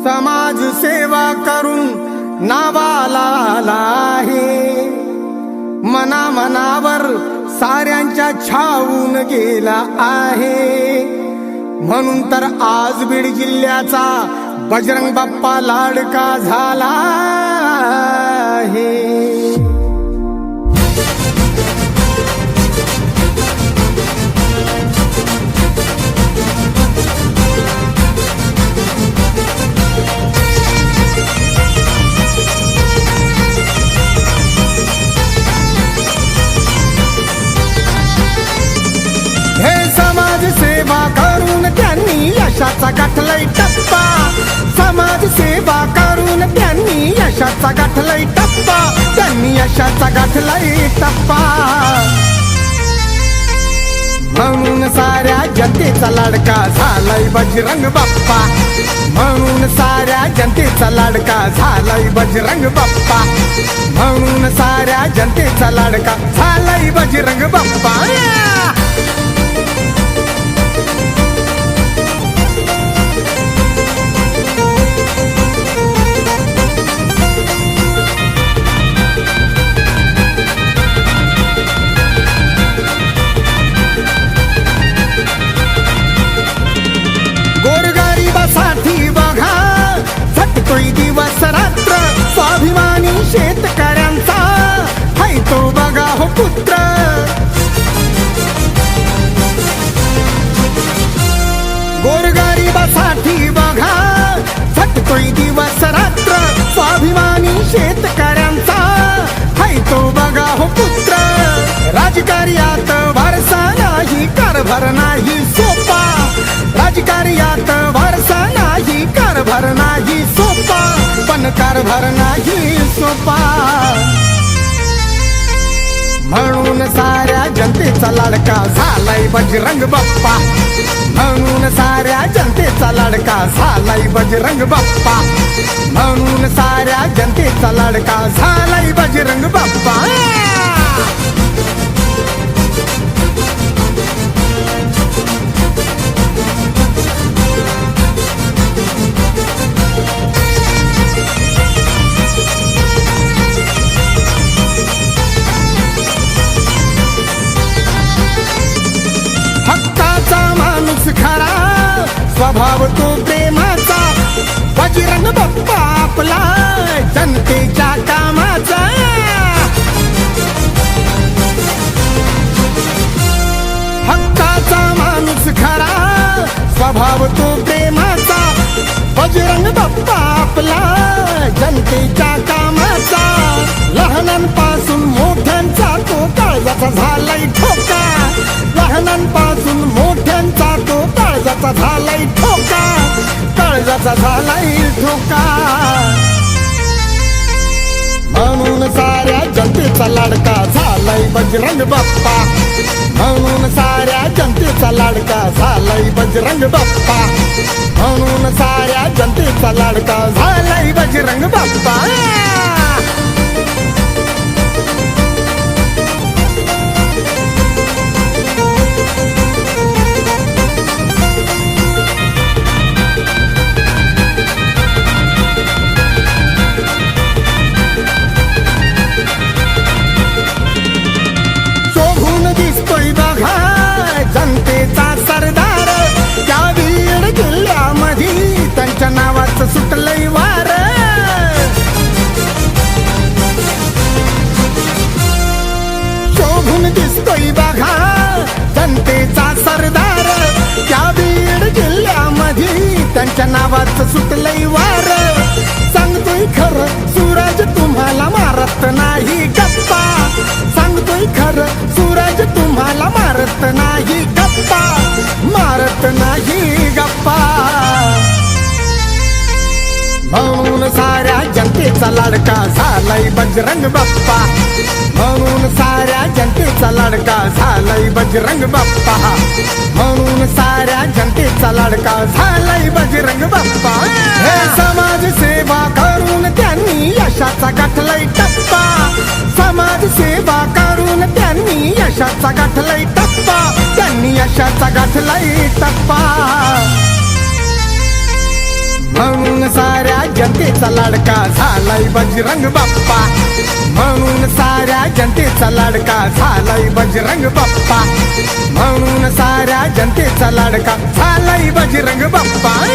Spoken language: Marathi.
समाज सेवा करून नावाला आला आहे, मना मनावर साऱ्यांच्या छावून गेला आहे. म्हणून तर आज बीड जिल्ह्याचा बजरंग बाप्पा लाडका झाला आहे. समाज सेवा करून त्यांनी यशाचा गाठलाय टप्पा, समाज सेवा करून त्यांनी यशाचा गाठलाय टप्पा, त्यांनी यशाचा गाठलाय टप्पा. म्हणून साऱ्या जनतेचा लाडका झालाय बजरंग बाप्पा, म्हणून साऱ्या जनतेचा लाडका झालाय बजरंग बाप्पा, म्हणून साऱ्या जनतेचा लाडका झालाय बजरंग बाप्पा. गोरगरिबासाठी बघा झटतोय दिवस रात्र, स्वाभिमानी शेतकऱ्यांचा हाय तो बघा हो पुत्र. गोरगरिबासाठी बघा झटतोय दिवस रात्र, स्वाभिमानी शेतकऱ्यांचा हाय तो बघा हो पुत्र. राजकार्यात वारसा नाही, कारभार नाही सोपा, राजकार्यात वारसा नाही, कारभार नाही सोपा, पण कारभार नाही सोपा. म्हणून साऱ्या जनतेचा लाडका झालाय बजरंग बाप्पा, म्हणून साऱ्या जनतेचा लाडका झालाय बजरंग बाप्पा, म्हणून साऱ्या जनतेचा लाडका झालाय बजरंग बाप्पा. खरा स्वभाव तो प्रेमाचा, बजरंग बाप्पा आपला जनतेच्या कामाचा. हक्काचा माणूस खरा स्वभाव तो प्रेमाचा, बजरंग बाप्पा आपला जनतेच्या कामाचा. लहानांपासून मोठ्यांचा तो काळजाचा झालाय ठोका, लहानांपासून मोठ्यांचा तो काळजाचा झालाय ठोका, काळजाचा झालाय ठोका. म्हणून साऱ्या जनतेचा लाडका झालाय बजरंग बाप्पा, म्हणून साऱ्या जनतेचा लाडका झालाय बजरंग बाप्पा, म्हणून साऱ्या जनतेचा लाडका झालाय बजरंग बाप्पा. दिसतोय बघा जनतेचा सरदार, त्या बीड जिल्ह्यामध्ये त्यांच्या नावाचं सुटलंय वार. शोभून दिसतोय बघा जनतेचा सरदार, त्या बीड जिल्ह्यामध्ये त्यांच्या नावाचं सुटलंय वार. सांगतोय खरं सूरज तुम्हाला मारत नाही गप्पा, सांगतोय खरं सूरज तुम्हाला मारत नाही गप्पा, मारत नाही गप्पा. म्हणून साऱ्या जनतेचा लाडका झालाय बजरंग बाप्पा, म्हणून साऱ्या जनतेचा लाडका झालाय बजरंग बाप्पा, म्हणून साऱ्या जनतेचा लाडका झालाय बजरंग बाप्पा. हे समाज सेवा करून त्यांनी यशाचा गाठलाय टप्पा, समाज सेवा करून त्यांनी यशाचा गाठलाय टप्पा, त्यांनी यशाचा गाठलाय टप्पा. म्हणून जनतेचा लाडका झालाय बजरंग बाप्पा. म्हणून साऱ्या जनतेचा लाडका झालाय बजरंग बाप्पा. म्हणून साऱ्या जनतेचा लाडका झालाय बजरंग बाप्पा.